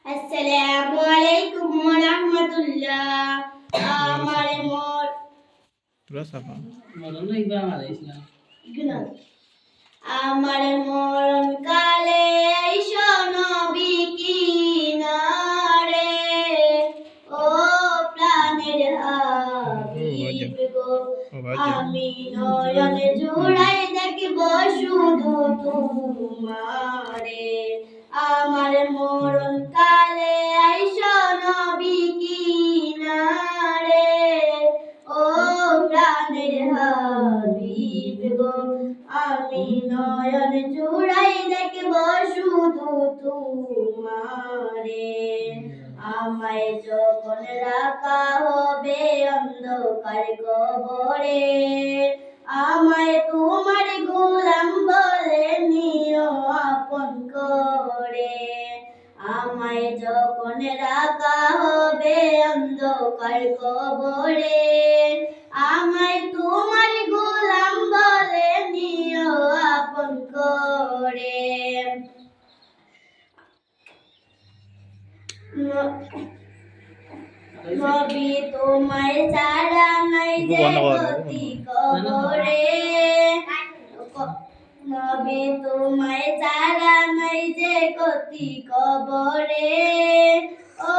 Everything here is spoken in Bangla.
আসসালামু আলাইকুম ওয়া রাহমাতুল্লাহ। আমার মোর আমার মরণ কালে আইসো নবী কিনারে, ও প্রাণের হাবিব গো, আমি নয়নে জুড়াই দেখব শুধু তোমারে। আমার মরণ কালে আইসো নবী কিনারে, ও প্রাণের হাবিব গো, আমি নয়ন জুড়াই দেখব শুধু তোমারে। আমায় যখন রাখা হবে অন্ধকার কবরে, আমায় তোমার গোলাম বলে নিও আপন করে। আমায় যখন রাখা হবে অন্ধকার কবরে, আমায় তোমার গোলাম বলে নিও আপন করে। নবী তোমায় ছাড়া নাই যে গতি কবরে, নবী তোমায় ছাড়া নাই যে গতি কবরে, ও